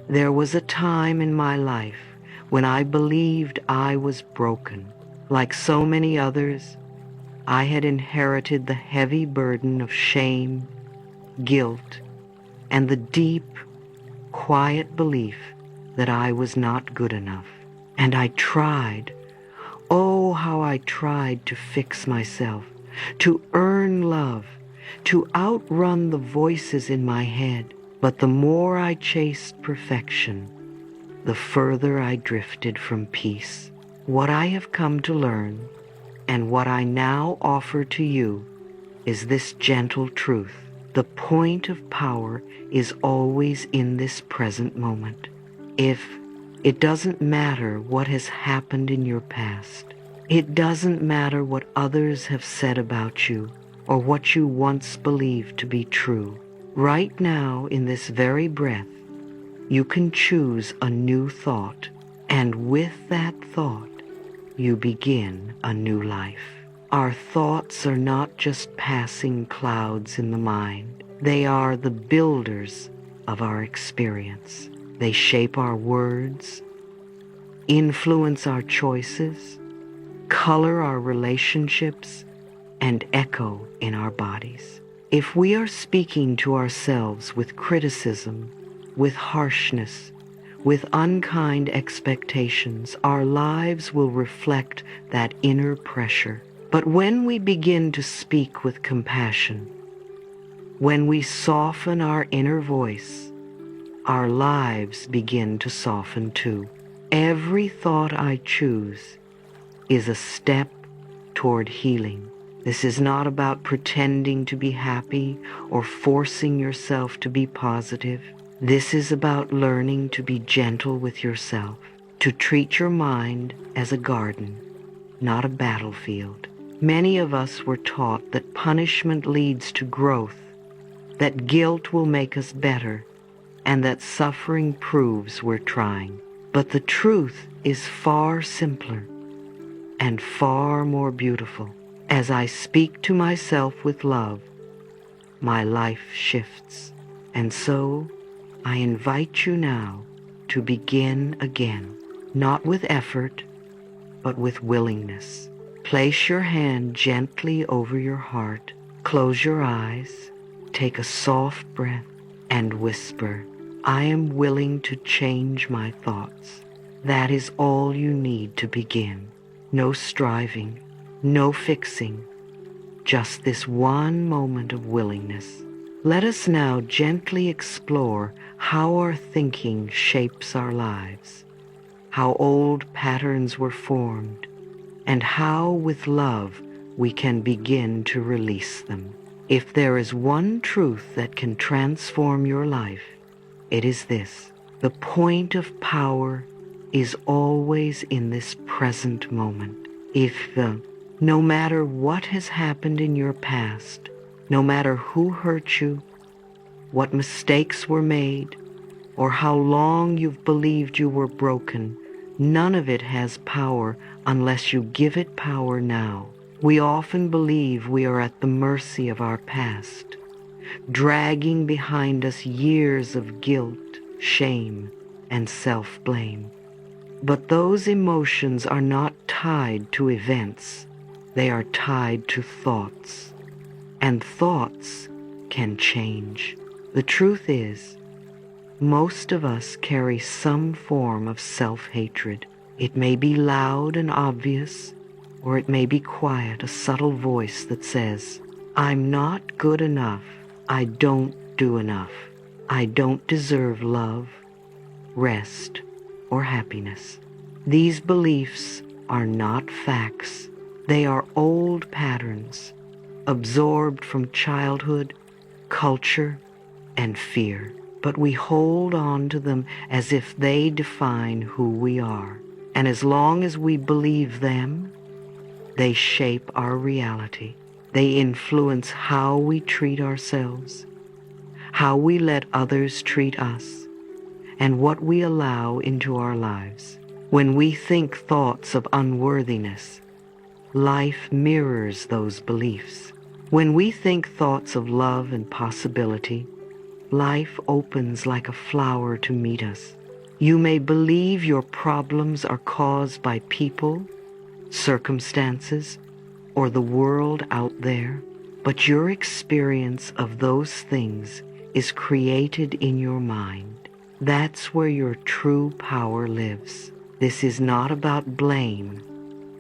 There was a time in my life when I believed I was broken. Like so many others, I had inherited the heavy burden of shame, guilt, and the deep, quiet belief that I was not good enough. And I tried, oh how I tried to fix myself, to earn love, to outrun the voices in my head. But the more I chased perfection, the further I drifted from peace. What I have come to learn, and what I now offer to you, is this gentle truth. The point of power is always in this present moment. It doesn't matter what has happened in your past. It doesn't matter what others have said about you or what you once believed to be true. Right now, in this very breath, you can choose a new thought, and with that thought, you begin a new life. Our thoughts are not just passing clouds in the mind. They are the builders of our experience. They shape our words, influence our choices, color our relationships, and echo in our bodies. If we are speaking to ourselves with criticism, with harshness, with unkind expectations, our lives will reflect that inner pressure. But when we begin to speak with compassion, when we soften our inner voice, our lives begin to soften too. Every thought I choose is a step toward healing. This is not about pretending to be happy or forcing yourself to be positive. This is about learning to be gentle with yourself, to treat your mind as a garden, not a battlefield. Many of us were taught that punishment leads to growth, that guilt will make us better, and that suffering proves we're trying. But the truth is far simpler and far more beautiful. As I speak to myself with love, my life shifts. And so, I invite you now to begin again, not with effort, but with willingness. Place your hand gently over your heart, close your eyes, take a soft breath, and whisper, I am willing to change my thoughts. That is all you need to begin. No striving, no fixing, just this one moment of willingness. Let us now gently explore how our thinking shapes our lives, how old patterns were formed, and how with love we can begin to release them. If there is one truth that can transform your life, it is this: the point of power is always in this present moment. No matter what has happened in your past, no matter who hurt you, what mistakes were made, or how long you've believed you were broken, none of it has power unless you give it power now. We often believe we are at the mercy of our past, dragging behind us years of guilt, shame, and self-blame. But those emotions are not tied to events. They are tied to thoughts. And thoughts can change. The truth is, most of us carry some form of self-hatred. It may be loud and obvious, or it may be quiet, a subtle voice that says, I'm not good enough. I don't do enough. I don't deserve love, rest, or happiness. These beliefs are not facts. They are old patterns, absorbed from childhood, culture, and fear. But we hold on to them as if they define who we are. And as long as we believe them, they shape our reality. They influence how we treat ourselves, how we let others treat us, and what we allow into our lives. When we think thoughts of unworthiness, life mirrors those beliefs. When we think thoughts of love and possibility, life opens like a flower to meet us. You may believe your problems are caused by people, circumstances, or the world out there, but your experience of those things is created in your mind. That's where your true power lives. This is not about blame,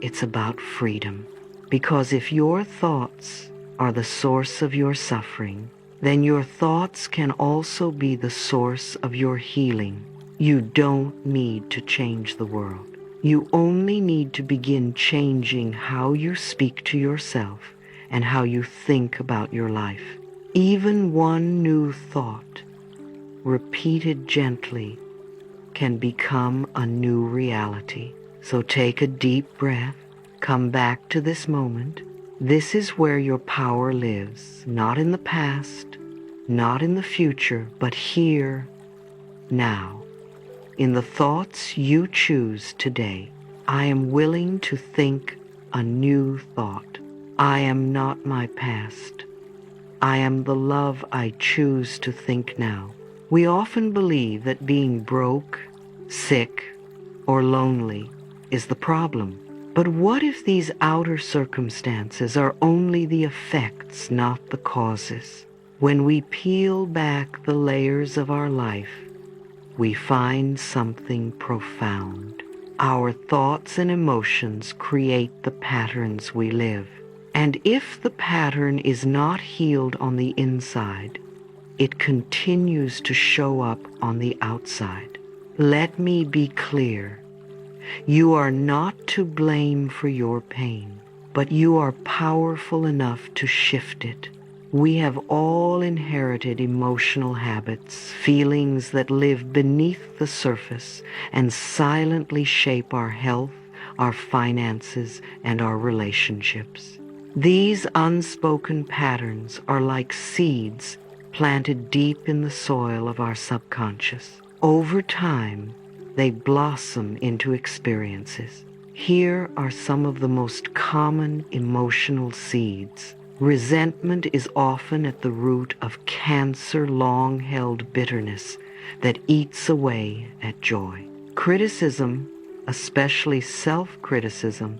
it's about freedom. Because if your thoughts are the source of your suffering, then your thoughts can also be the source of your healing. You don't need to change the world. You only need to begin changing how you speak to yourself and how you think about your life. Even one new thought, repeated gently, can become a new reality. So take a deep breath, come back to this moment. This is where your power lives, not in the past, not in the future, but here, now. In the thoughts you choose today, I am willing to think a new thought. I am not my past. I am the love I choose to think now. We often believe that being broke, sick, or lonely is the problem. But what if these outer circumstances are only the effects, not the causes? When we peel back the layers of our life, we find something profound. Our thoughts and emotions create the patterns we live. And if the pattern is not healed on the inside, it continues to show up on the outside. Let me be clear. You are not to blame for your pain, but you are powerful enough to shift it. We have all inherited emotional habits, feelings that live beneath the surface and silently shape our health, our finances, and our relationships. These unspoken patterns are like seeds planted deep in the soil of our subconscious. Over time, they blossom into experiences. Here are some of the most common emotional seeds. Resentment is often at the root of cancer, long-held bitterness that eats away at joy. Criticism, especially self-criticism,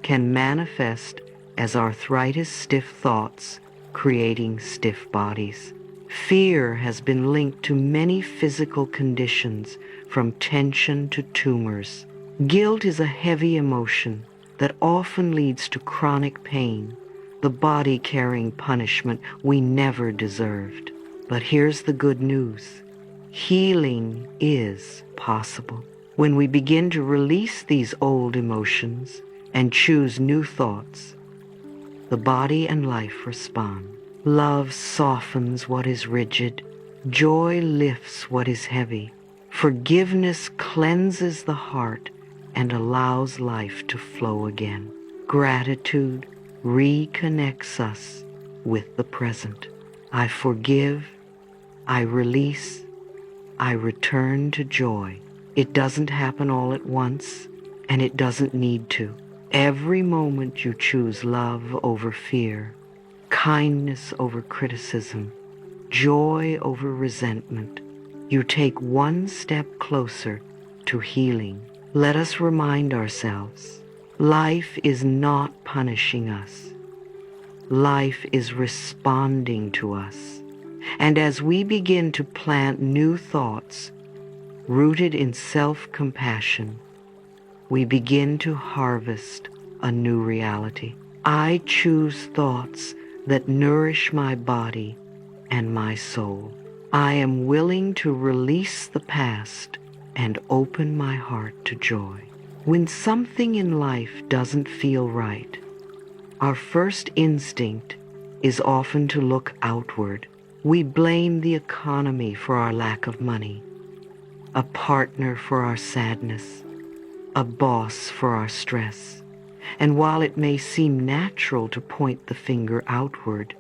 can manifest as arthritis, stiff thoughts, creating stiff bodies. Fear has been linked to many physical conditions, from tension to tumors. Guilt is a heavy emotion that often leads to chronic pain, the body carrying punishment we never deserved. But here's the good news. Healing is possible. When we begin to release these old emotions and choose new thoughts, the body and life respond. Love softens what is rigid. Joy lifts what is heavy. Forgiveness cleanses the heart and allows life to flow again. Gratitude reconnects us with the present. I forgive, I release, I return to joy. It doesn't happen all at once, and it doesn't need to. Every moment you choose love over fear, kindness over criticism, joy over resentment, you take one step closer to healing. Let us remind ourselves, life is not punishing us. Life is responding to us. And as we begin to plant new thoughts rooted in self-compassion, we begin to harvest a new reality. I choose thoughts that nourish my body and my soul. I am willing to release the past and open my heart to joy. When something in life doesn't feel right, our first instinct is often to look outward. We blame the economy for our lack of money, a partner for our sadness, a boss for our stress. And while it may seem natural to point the finger outward,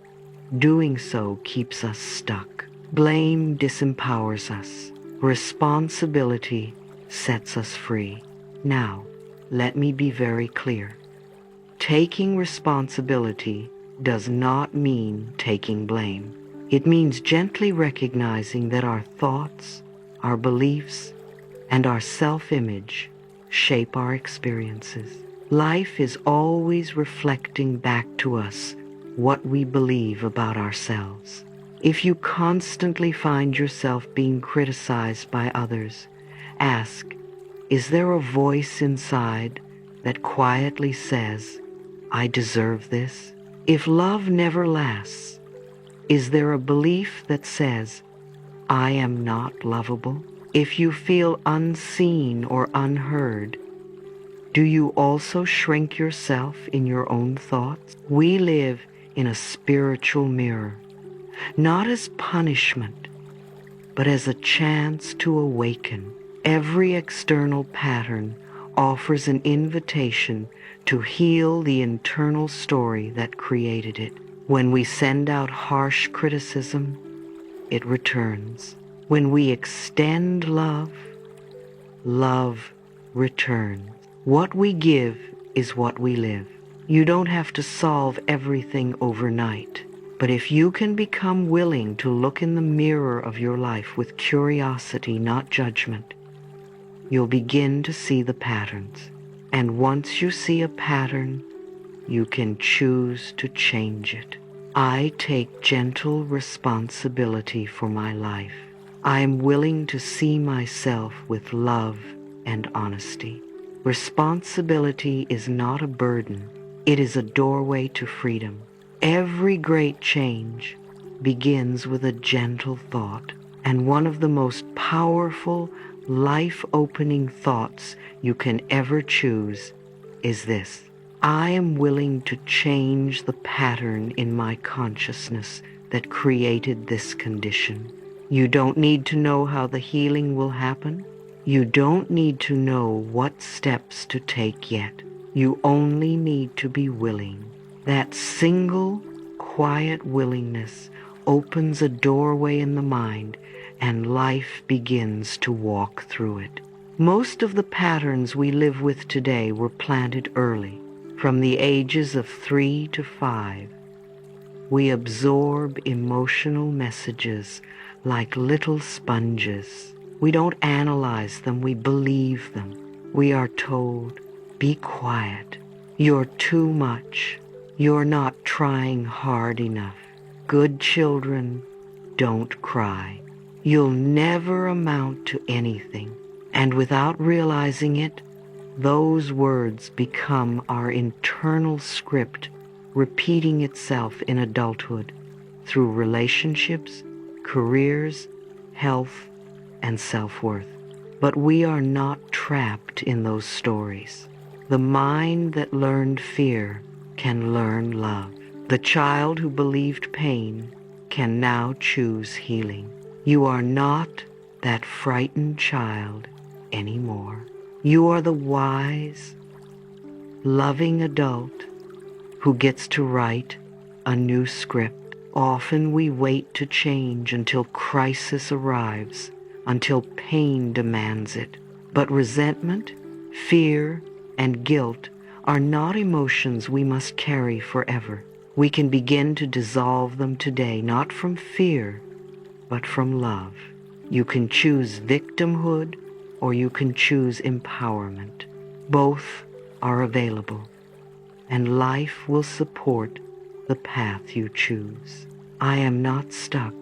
doing so keeps us stuck. Blame disempowers us. Responsibility sets us free. Now, let me be very clear. Taking responsibility does not mean taking blame. It means gently recognizing that our thoughts, our beliefs, and our self-image shape our experiences. Life is always reflecting back to us what we believe about ourselves. If you constantly find yourself being criticized by others, ask, is there a voice inside that quietly says, I deserve this? If love never lasts, is there a belief that says, I am not lovable? If you feel unseen or unheard, do you also shrink yourself in your own thoughts? We live in a spiritual mirror, not as punishment, but as a chance to awaken. Every external pattern offers an invitation to heal the internal story that created it. When we send out harsh criticism, it returns. When we extend love, love returns. What we give is what we live. You don't have to solve everything overnight, but if you can become willing to look in the mirror of your life with curiosity, not judgment, you'll begin to see the patterns. And once you see a pattern, you can choose to change it. I take gentle responsibility for my life. I am willing to see myself with love and honesty. Responsibility is not a burden. It is a doorway to freedom. Every great change begins with a gentle thought, and one of the most powerful, life-opening thoughts you can ever choose is this: I am willing to change the pattern in my consciousness that created this condition. You don't need to know how the healing will happen. You don't need to know what steps to take yet. You only need to be willing. That single, quiet willingness opens a doorway in the mind, and life begins to walk through it. Most of the patterns we live with today were planted early. From the ages of 3 to 5, we absorb emotional messages like little sponges. We don't analyze them, we believe them. We are told, be quiet. You're too much. You're not trying hard enough. Good children don't cry. You'll never amount to anything. And without realizing it, those words become our internal script, repeating itself in adulthood through relationships, careers, health, and self-worth. But we are not trapped in those stories. The mind that learned fear can learn love. The child who believed pain can now choose healing. You are not that frightened child anymore. You are the wise, loving adult who gets to write a new script. Often we wait to change until crisis arrives, until pain demands it. But resentment, fear, and guilt are not emotions we must carry forever. We can begin to dissolve them today, not from fear, but from love. You can choose victimhood, or you can choose empowerment. Both are available, and life will support the path you choose. I am not stuck.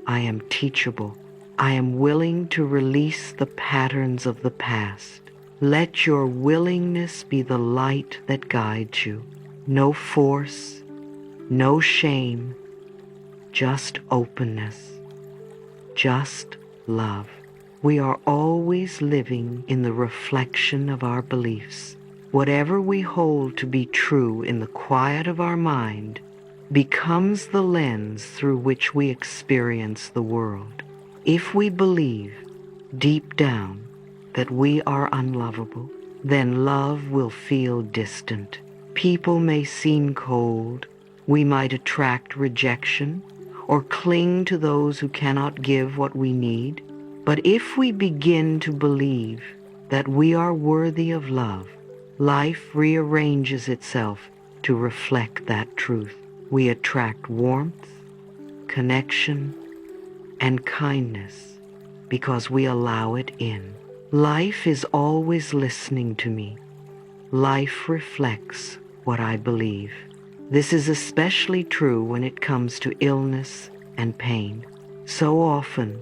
I am teachable. I am willing to release the patterns of the past. Let your willingness be the light that guides you. No force, no shame, just openness, just love. We are always living in the reflection of our beliefs. Whatever we hold to be true in the quiet of our mind becomes the lens through which we experience the world. If we believe deep down that we are unlovable, then love will feel distant. People may seem cold. We might attract rejection or cling to those who cannot give what we need. But if we begin to believe that we are worthy of love, life rearranges itself to reflect that truth. We attract warmth, connection, and kindness because we allow it in. Life is always listening to me. Life reflects what I believe. This is especially true when it comes to illness and pain. So often,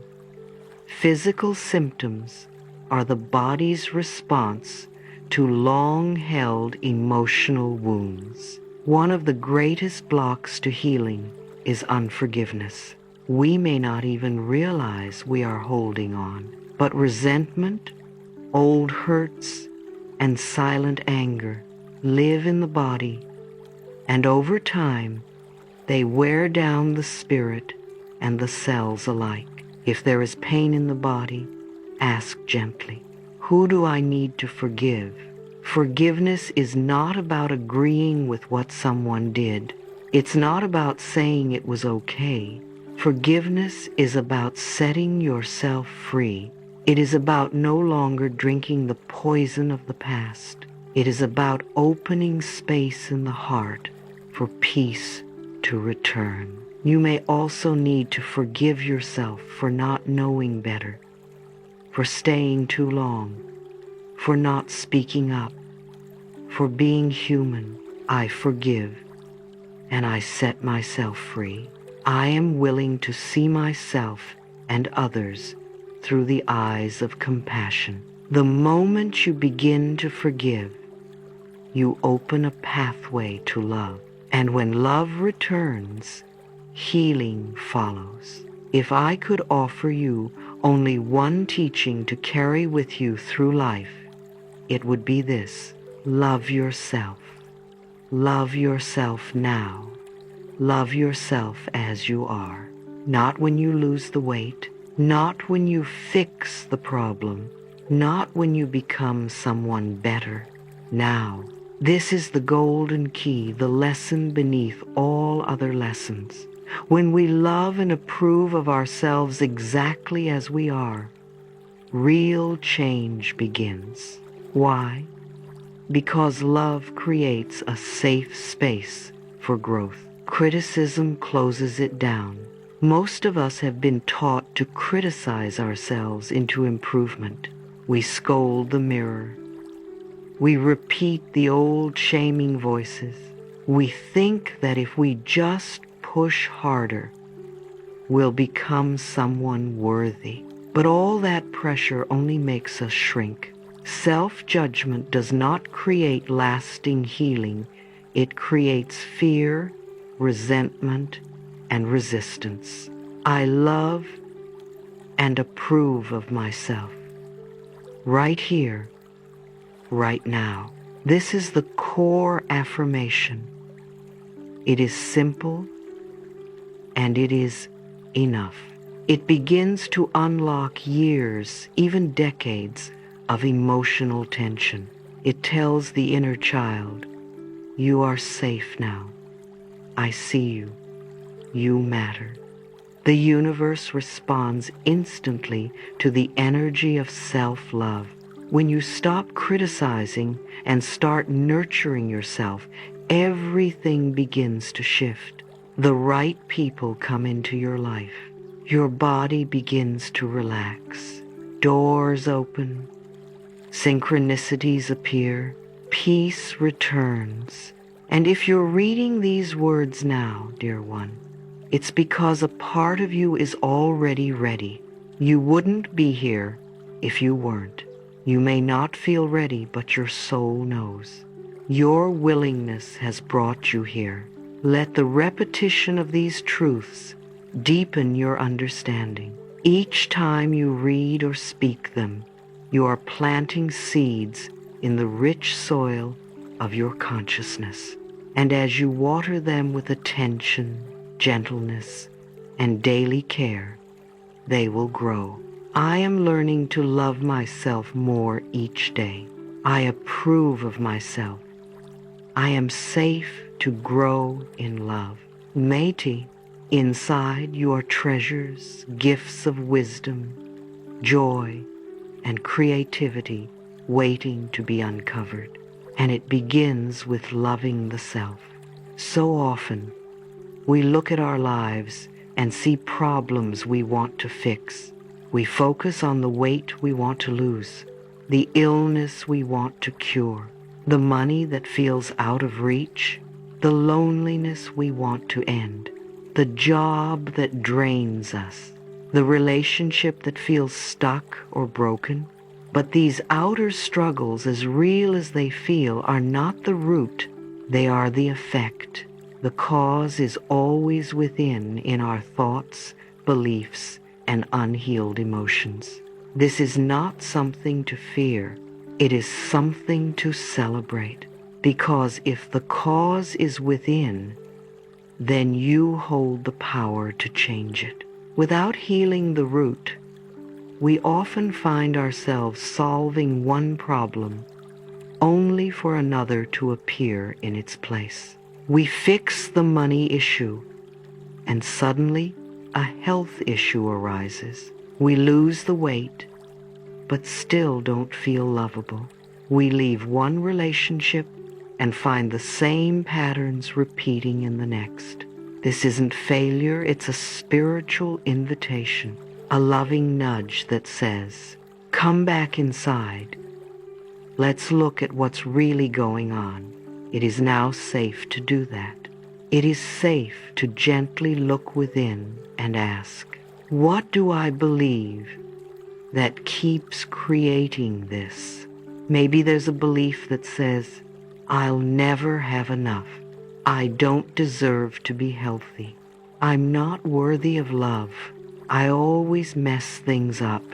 physical symptoms are the body's response to long-held emotional wounds. One of the greatest blocks to healing is unforgiveness. We may not even realize we are holding on, but resentment, old hurts, and silent anger live in the body, and over time, they wear down the spirit and the cells alike. If there is pain in the body, ask gently, who do I need to forgive? Forgiveness is not about agreeing with what someone did. It's not about saying it was okay. Forgiveness is about setting yourself free. It is about no longer drinking the poison of the past. It is about opening space in the heart for peace to return. You may also need to forgive yourself for not knowing better, for staying too long, for not speaking up, for being human. I forgive, and I set myself free. I am willing to see myself and others through the eyes of compassion. The moment you begin to forgive, you open a pathway to love. And when love returns, healing follows. If I could offer you only one teaching to carry with you through life, it would be this: love yourself. Love yourself now. Love yourself as you are. Not when you lose the weight, not when you fix the problem, not when you become someone better. Now. This is the golden key, the lesson beneath all other lessons. When we love and approve of ourselves exactly as we are, real change begins. Why? Because love creates a safe space for growth. Criticism closes it down. Most of us have been taught to criticize ourselves into improvement. We scold the mirror. We repeat the old shaming voices. We think that if we just push harder, we'll become someone worthy. But all that pressure only makes us shrink. Self-judgment does not create lasting healing. It creates fear, resentment, and resistance. I love and approve of myself. Right here, right now. This is the core affirmation. It is simple and it is enough. It begins to unlock years, even decades, of emotional tension. It tells the inner child, you are safe now. I see you. You matter. The universe responds instantly to the energy of self-love. When you stop criticizing and start nurturing yourself, everything begins to shift. The right people come into your life. Your body begins to relax. Doors open. Synchronicities appear. Peace returns. And if you're reading these words now, dear one, it's because a part of you is already ready. You wouldn't be here if you weren't. You may not feel ready, but your soul knows. Your willingness has brought you here. Let the repetition of these truths deepen your understanding. Each time you read or speak them, you are planting seeds in the rich soil of your consciousness. And as you water them with attention, gentleness, and daily care, they will grow. I am learning to love myself more each day. I approve of myself. I am safe to grow in love. Métis, inside you are treasures, gifts of wisdom, joy, and creativity waiting to be uncovered. And it begins with loving the self. So often, we look at our lives and see problems we want to fix. We focus on the weight we want to lose, the illness we want to cure, the money that feels out of reach, the loneliness we want to end, the job that drains us, the relationship that feels stuck or broken. But these outer struggles, as real as they feel, are not the root, they are the effect. The cause is always within, in our thoughts, beliefs, and unhealed emotions. This is not something to fear, it is something to celebrate. Because if the cause is within, then you hold the power to change it. Without healing the root, we often find ourselves solving one problem only for another to appear in its place. We fix the money issue, and suddenly a health issue arises. We lose the weight, but still don't feel lovable. We leave one relationship and find the same patterns repeating in the next. This isn't failure, it's a spiritual invitation, a loving nudge that says, come back inside. Let's look at what's really going on. It is now safe to do that. It is safe to gently look within and ask, what do I believe that keeps creating this? Maybe there's a belief that says, I'll never have enough. I don't deserve to be healthy. I'm not worthy of love. I always mess things up.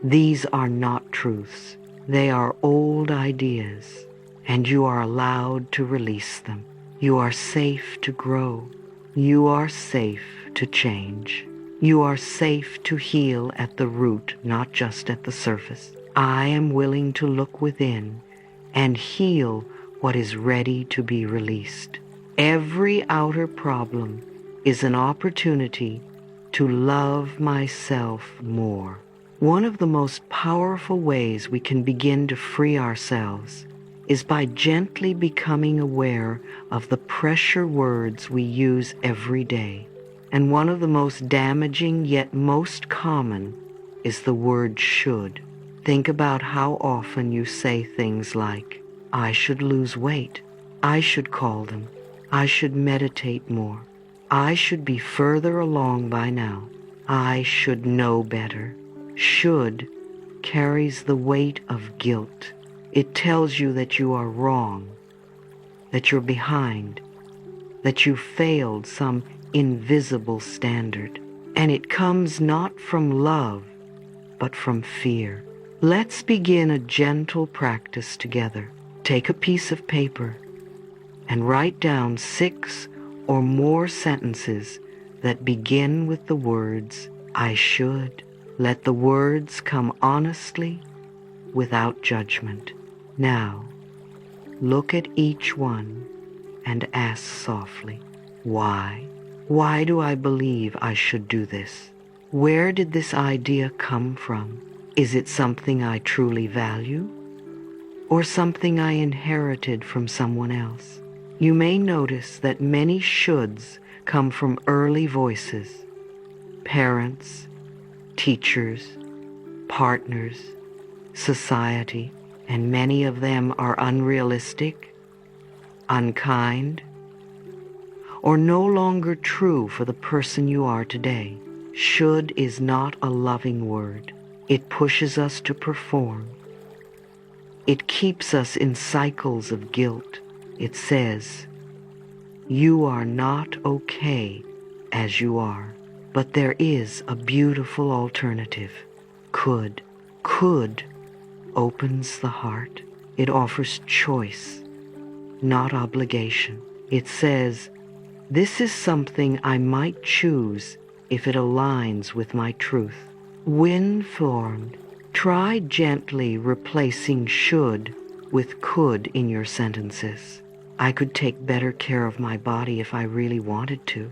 These are not truths. They are old ideas, and you are allowed to release them. You are safe to grow. You are safe to change. You are safe to heal at the root, not just at the surface. I am willing to look within and heal what is ready to be released. Every outer problem is an opportunity to love myself more. One of the most powerful ways we can begin to free ourselves is by gently becoming aware of the pressure words we use every day. And one of the most damaging yet most common is the word should. Think about how often you say things like, I should lose weight. I should call them. I should meditate more. I should be further along by now. I should know better. Should carries the weight of guilt. It tells you that you are wrong, that you're behind, that you failed some invisible standard. And it comes not from love, but from fear. Let's begin a gentle practice together. Take a piece of paper and write down 6 or more sentences that begin with the words, I should. Let the words come honestly, without judgment. Now, look at each one and ask softly, why? Why do I believe I should do this? Where did this idea come from? Is it something I truly value? Or something I inherited from someone else? You may notice that many shoulds come from early voices, parents, teachers, partners, society, and many of them are unrealistic, unkind, or no longer true for the person you are today. Should is not a loving word. It pushes us to perform. It keeps us in cycles of guilt. It says, you are not okay as you are. But there is a beautiful alternative. Could. Could opens the heart. It offers choice, not obligation. It says, this is something I might choose if it aligns with my truth. When formed, try gently replacing should with could in your sentences. I could take better care of my body if I really wanted to.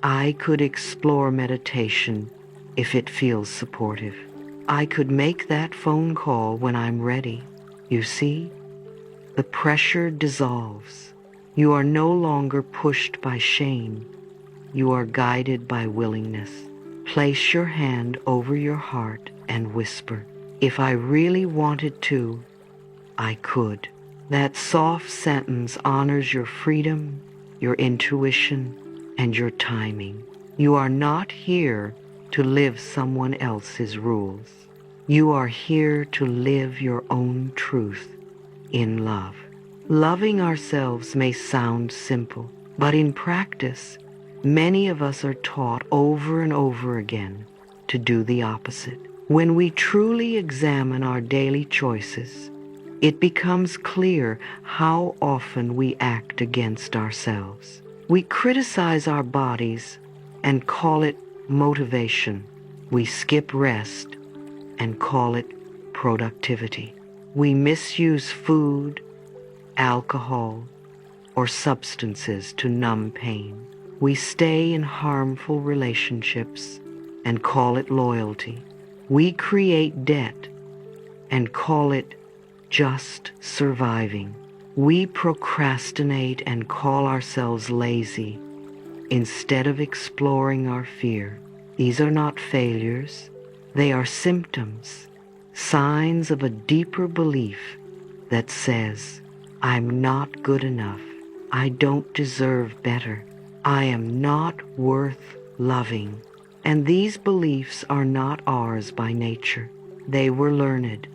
I could explore meditation if it feels supportive. I could make that phone call when I'm ready. You see, the pressure dissolves. You are no longer pushed by shame. you are guided by willingness. Place your hand over your heart and whisper, "If I really wanted to, I could." That soft sentence honors your freedom, your intuition, and your timing. You are not here to live someone else's rules. You are here to live your own truth in love. Loving ourselves may sound simple, but in practice, many of us are taught over and over again to do the opposite. When we truly examine our daily choices, it becomes clear how often we act against ourselves. We criticize our bodies and call it motivation. We skip rest and call it productivity. We misuse food, alcohol, or substances to numb pain. We stay in harmful relationships and call it loyalty. We create debt and call it just surviving. We procrastinate and call ourselves lazy instead of exploring our fear. These are not failures. They are symptoms, signs of a deeper belief that says, "I'm not good enough. I don't deserve better. I am not worth loving." And these beliefs are not ours by nature. They were learned,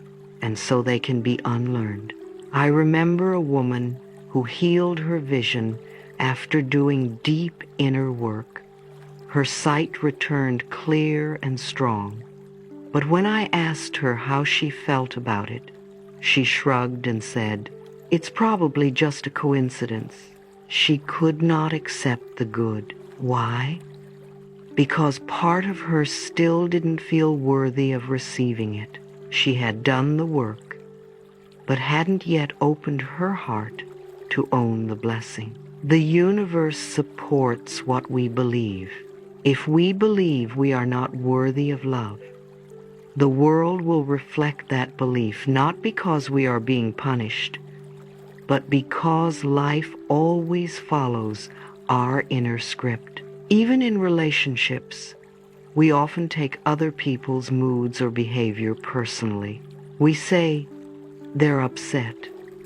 and so they can be unlearned. I remember a woman who healed her vision after doing deep inner work. Her sight returned clear and strong. But when I asked her how she felt about it, she shrugged and said, "It's probably just a coincidence." She could not accept the good. Why? Because part of her still didn't feel worthy of receiving it. She had done the work, but hadn't yet opened her heart to own the blessing. The universe supports what we believe. If we believe we are not worthy of love, the world will reflect that belief, not because we are being punished, but because life always follows our inner script. Even in relationships, we often take other people's moods or behavior personally. We say, "They're upset.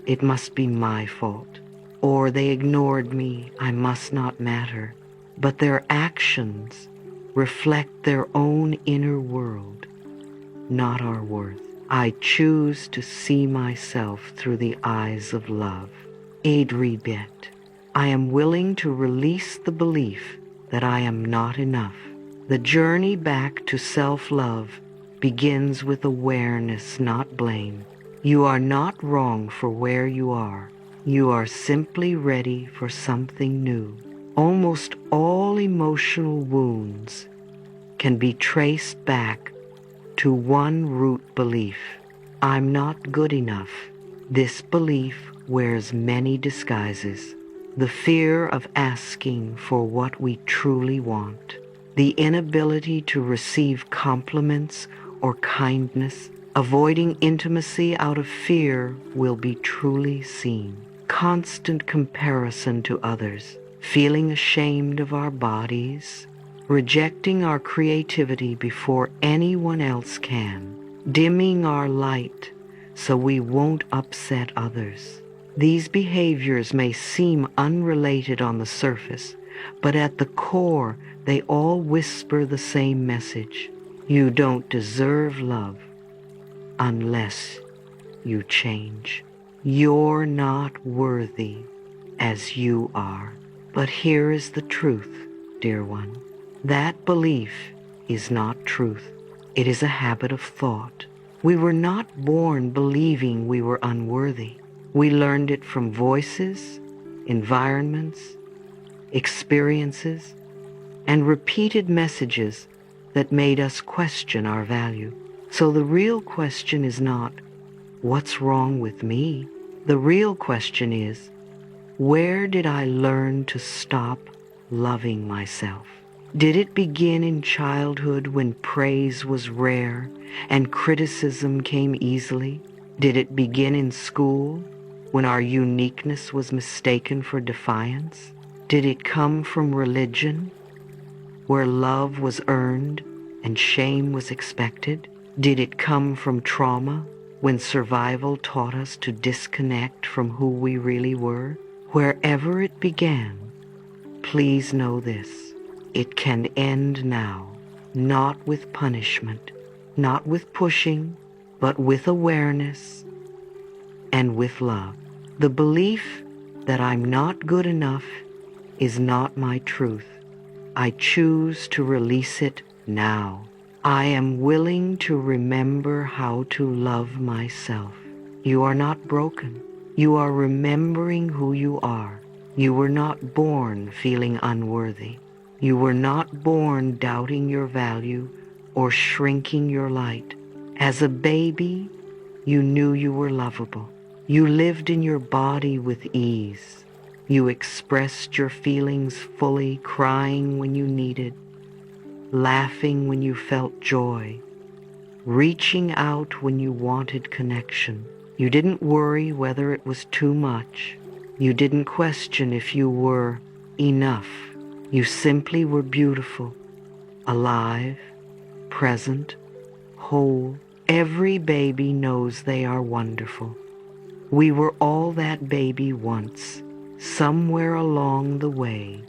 It must be my fault." Or, "They ignored me. I must not matter." But their actions reflect their own inner world, not our worth. I choose to see myself through the eyes of love. Adribet. I am willing to release the belief that I am not enough. The journey back to self-love begins with awareness, not blame. You are not wrong for where you are. You are simply ready for something new. Almost all emotional wounds can be traced back to one root belief: I'm not good enough. This belief wears many disguises. The fear of asking for what we truly want, the inability to receive compliments or kindness, avoiding intimacy out of fear will be truly seen, constant comparison to others, feeling ashamed of our bodies, rejecting our creativity before anyone else can, dimming our light so we won't upset others. These behaviors may seem unrelated on the surface, but at the core, they all whisper the same message. You don't deserve love unless you change. You're not worthy as you are. But here is the truth, dear one. That belief is not truth. It is a habit of thought. We were not born believing we were unworthy. We learned it from voices, environments, experiences, and repeated messages that made us question our value. So the real question is not, what's wrong with me? The real question is, where did I learn to stop loving myself? Did it begin in childhood when praise was rare and criticism came easily? Did it begin in school when our uniqueness was mistaken for defiance? Did it come from religion where love was earned and shame was expected? Did it come from trauma, when survival taught us to disconnect from who we really were? Wherever it began, please know this: it can end now, not with punishment, not with pushing, but with awareness and with love. The belief that I'm not good enough is not my truth. I choose to release it now. I am willing to remember how to love myself. You are not broken. You are remembering who you are. You were not born feeling unworthy. You were not born doubting your value or shrinking your light. As a baby, you knew you were lovable. You lived in your body with ease. You expressed your feelings fully, crying when you needed, laughing when you felt joy, reaching out when you wanted connection. You didn't worry whether it was too much. You didn't question if you were enough. You simply were beautiful, alive, present, whole. Every baby knows they are wonderful. We were all that baby once. Somewhere along the way,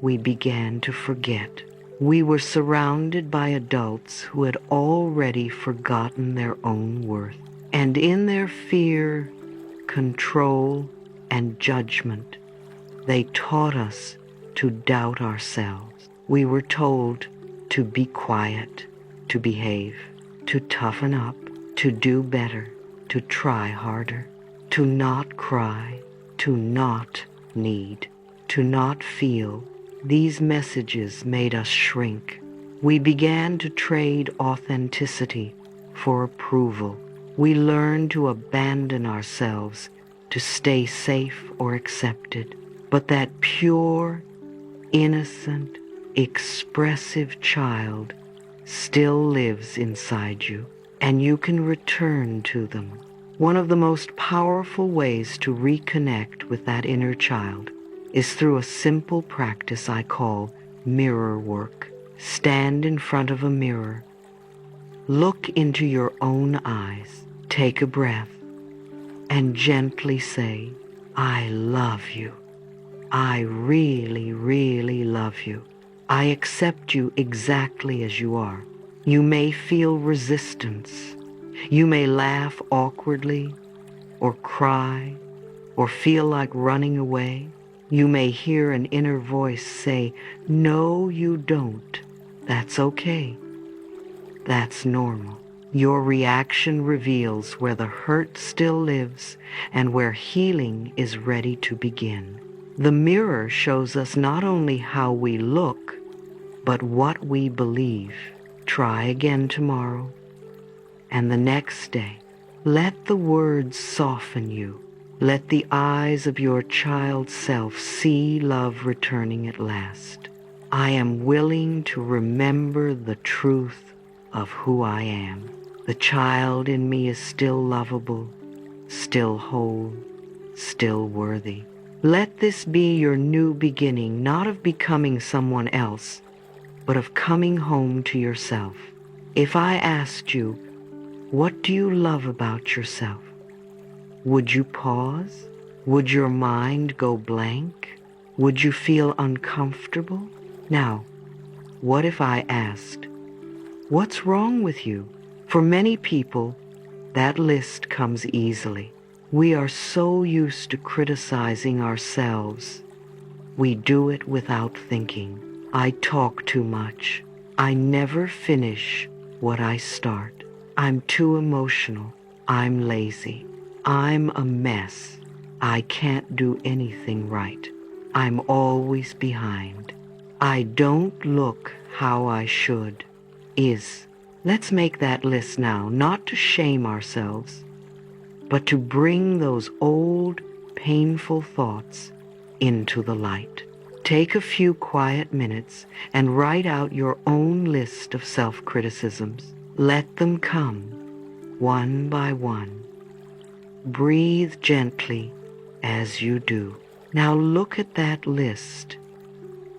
we began to forget. We were surrounded by adults who had already forgotten their own worth. And in their fear, control, and judgment, they taught us to doubt ourselves. We were told to be quiet, to behave, to toughen up, to do better, to try harder, to not cry, to not need, to not feel. These messages made us shrink. We began to trade authenticity for approval. We learned to abandon ourselves to stay safe or accepted. But that pure, innocent, expressive child still lives inside you, and you can return to them. One of the most powerful ways to reconnect with that inner child is through a simple practice I call mirror work. Stand in front of a mirror. Look into your own eyes. Take a breath and gently say, I love you. I really, really love you. I accept you exactly as you are. You may feel resistance. You may laugh awkwardly, or cry, or feel like running away. You may hear an inner voice say, no, you don't. That's okay. That's normal. Your reaction reveals where the hurt still lives and where healing is ready to begin. The mirror shows us not only how we look, but what we believe. Try again tomorrow and the next day. Let the words soften you. Let the eyes of your child self see love returning at last. I am willing to remember the truth of who I am. The child in me is still lovable, still whole, still worthy. Let this be your new beginning, not of becoming someone else, but of coming home to yourself. If I asked you, what do you love about yourself? Would you pause? Would your mind go blank? Would you feel uncomfortable? Now, what if I asked, what's wrong with you? For many people, that list comes easily. We are so used to criticizing ourselves. We do it without thinking. I talk too much. I never finish what I start. I'm too emotional. I'm lazy. I'm a mess. I can't do anything right. I'm always behind. I don't look how I should. Let's make that list now, not to shame ourselves, but to bring those old, painful thoughts into the light. Take a few quiet minutes and write out your own list of self-criticisms. Let them come, one by one. Breathe gently as you do. Now look at that list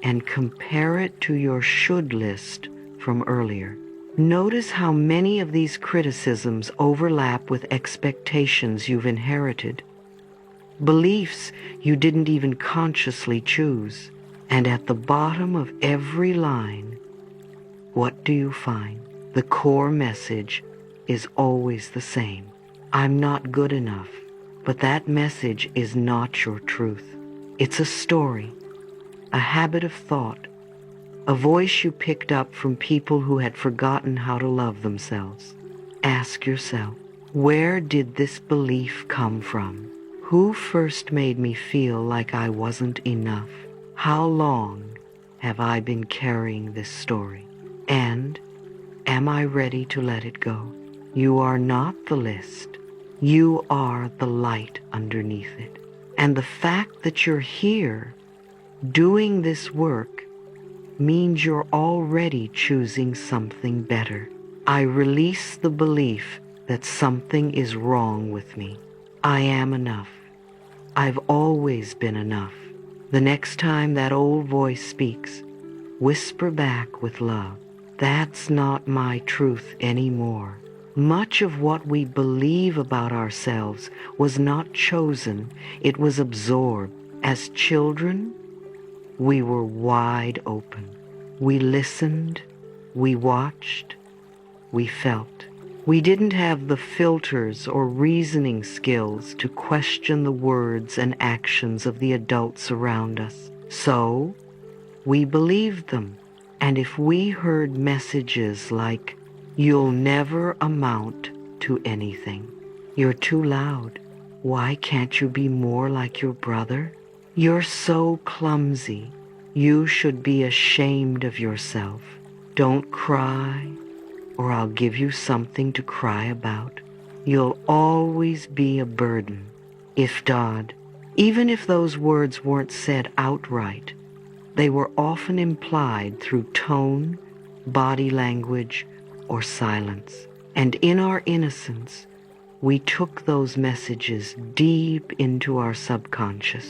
and compare it to your should list from earlier. Notice how many of these criticisms overlap with expectations you've inherited, beliefs you didn't even consciously choose. And at the bottom of every line, what do you find? The core message is always the same. I'm not good enough. But that message is not your truth. It's a story, a habit of thought, a voice you picked up from people who had forgotten how to love themselves. Ask yourself, where did this belief come from? Who first made me feel like I wasn't enough? How long have I been carrying this story? And am I ready to let it go? You are not the list. You are the light underneath it. And the fact that you're here doing this work means you're already choosing something better. I release the belief that something is wrong with me. I am enough. I've always been enough. The next time that old voice speaks, whisper back with love, that's not my truth anymore. Much of what we believe about ourselves was not chosen, it was absorbed. As children, we were wide open. We listened, we watched, we felt. We didn't have the filters or reasoning skills to question the words and actions of the adults around us. So, we believed them. And if we heard messages like, "You'll never amount to anything," "You're too loud," "Why can't you be more like your brother?" "You're so clumsy," "You should be ashamed of yourself," "Don't cry, or I'll give you something to cry about," "You'll always be a burden," "If God," even if those words weren't said outright, they were often implied through tone, body language, or silence. And in our innocence, we took those messages deep into our subconscious.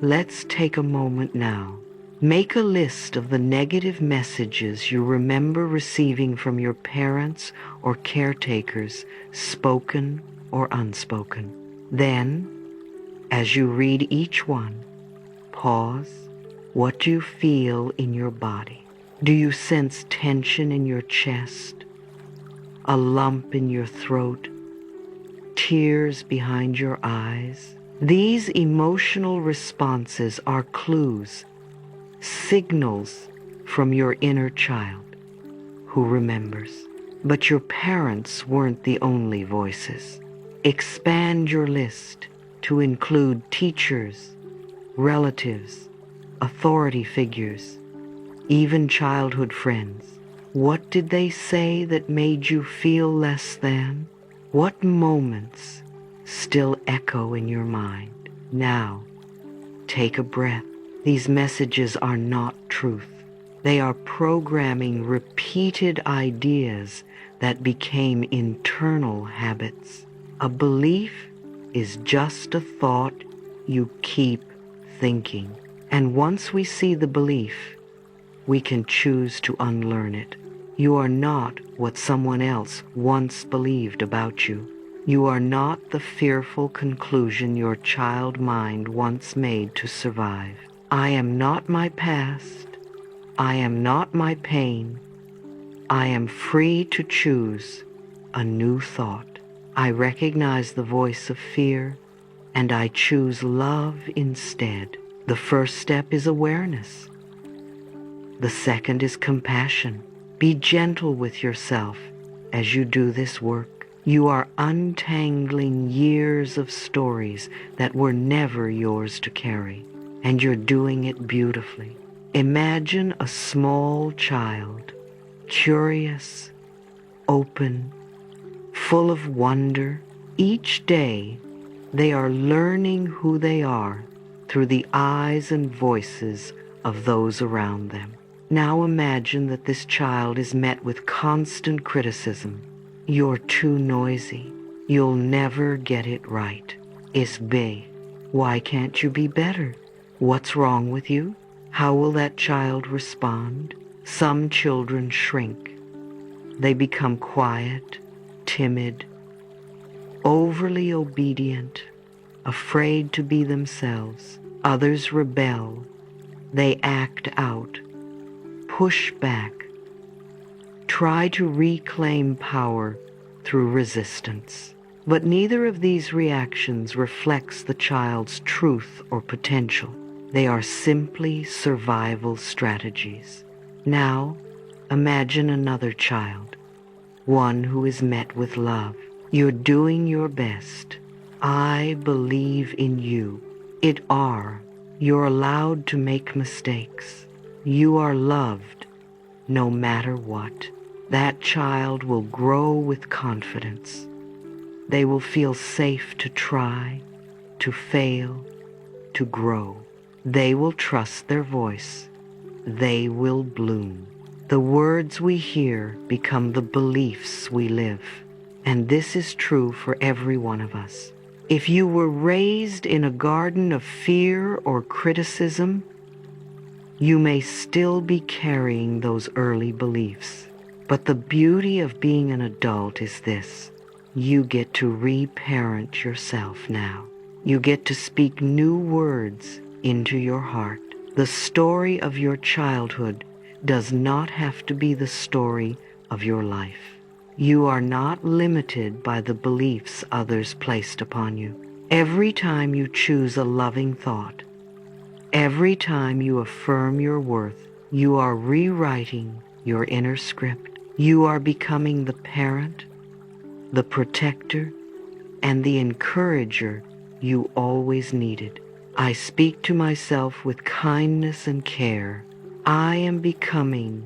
Let's take a moment now. Make a list of the negative messages you remember receiving from your parents or caretakers, spoken or unspoken. Then, as you read each one, pause. What do you feel in your body? Do you sense tension in your chest? A lump in your throat? Tears behind your eyes? These emotional responses are clues, signals from your inner child who remembers. But your parents weren't the only voices. Expand your list to include teachers, relatives, authority figures, even childhood friends. What did they say that made you feel less than? What moments still echo in your mind? Now, take a breath. These messages are not truth. They are programming repeated ideas that became internal habits. A belief is just a thought you keep thinking. And once we see the belief, we can choose to unlearn it. You are not what someone else once believed about you. You are not the fearful conclusion your child mind once made to survive. I am not my past. I am not my pain. I am free to choose a new thought. I recognize the voice of fear, and I choose love instead. The first step is awareness. The second is compassion. Be gentle with yourself as you do this work. You are untangling years of stories that were never yours to carry, and you're doing it beautifully. Imagine a small child, curious, open, full of wonder. Each day, they are learning who they are through the eyes and voices of those around them. Now imagine that this child is met with constant criticism. You're too noisy. You'll never get it right. It's big. Why can't you be better? What's wrong with you? How will that child respond? Some children shrink. They become quiet, timid, overly obedient, afraid to be themselves. Others rebel. They act out, push back, try to reclaim power through resistance. But neither of these reactions reflects the child's truth or potential. They are simply survival strategies. Now, imagine another child, one who is met with love. You're doing your best. I believe in you. It are. You're allowed to make mistakes. You are loved, no matter what. That child will grow with confidence. They will feel safe to try, to fail, to grow. They will trust their voice. They will bloom. The words we hear become the beliefs we live. And this is true for every one of us. If you were raised in a garden of fear or criticism, you may still be carrying those early beliefs. But the beauty of being an adult is this: you get to reparent yourself now. You get to speak new words into your heart. The story of your childhood does not have to be the story of your life. You are not limited by the beliefs others placed upon you. Every time you choose a loving thought, every time you affirm your worth, you are rewriting your inner script. You are becoming the parent, the protector, and the encourager you always needed. I speak to myself with kindness and care. I am becoming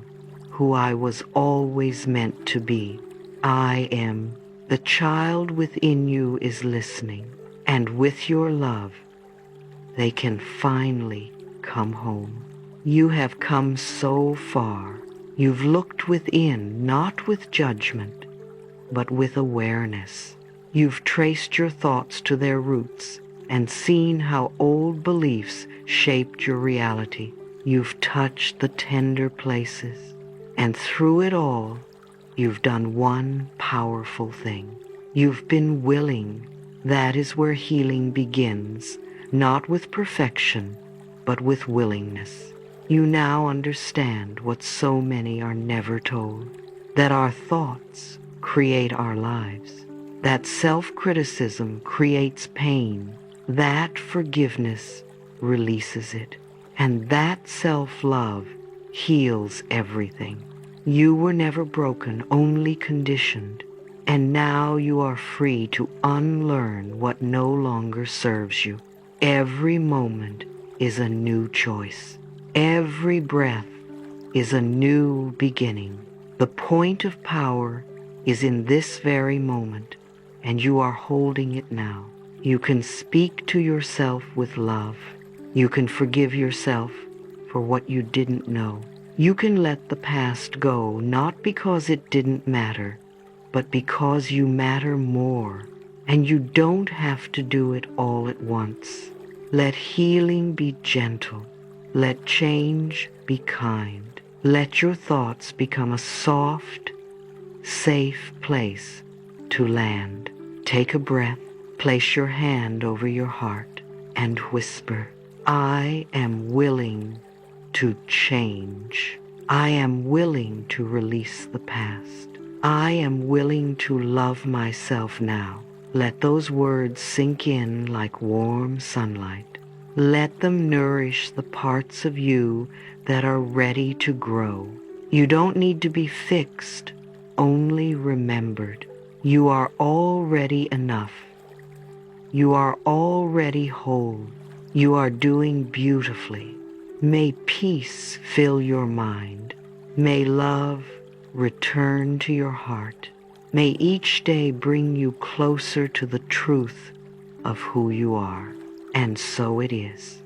who I was always meant to be. I am. The child within you is listening, and with your love, they can finally come home. You have come so far. You've looked within, not with judgment, but with awareness. You've traced your thoughts to their roots and seen how old beliefs shaped your reality. You've touched the tender places, and through it all, you've done one powerful thing. You've been willing. That is where healing begins, not with perfection, but with willingness. You now understand what so many are never told, that our thoughts create our lives, that self-criticism creates pain, that forgiveness releases it, and that self-love heals everything. You were never broken, only conditioned, and now you are free to unlearn what no longer serves you. Every moment is a new choice. Every breath is a new beginning. The point of power is in this very moment, and you are holding it now. You can speak to yourself with love. You can forgive yourself for what you didn't know. You can let the past go, not because it didn't matter, but because you matter more, and you don't have to do it all at once. Let healing be gentle. Let change be kind. Let your thoughts become a soft, safe place to land. Take a breath, place your hand over your heart, and whisper, I am willing to change. I am willing to release the past. I am willing to love myself now. Let those words sink in like warm sunlight. Let them nourish the parts of you that are ready to grow. You don't need to be fixed, only remembered. You are already enough. You are already whole. You are doing beautifully. May peace fill your mind. May love return to your heart. May each day bring you closer to the truth of who you are. And so it is.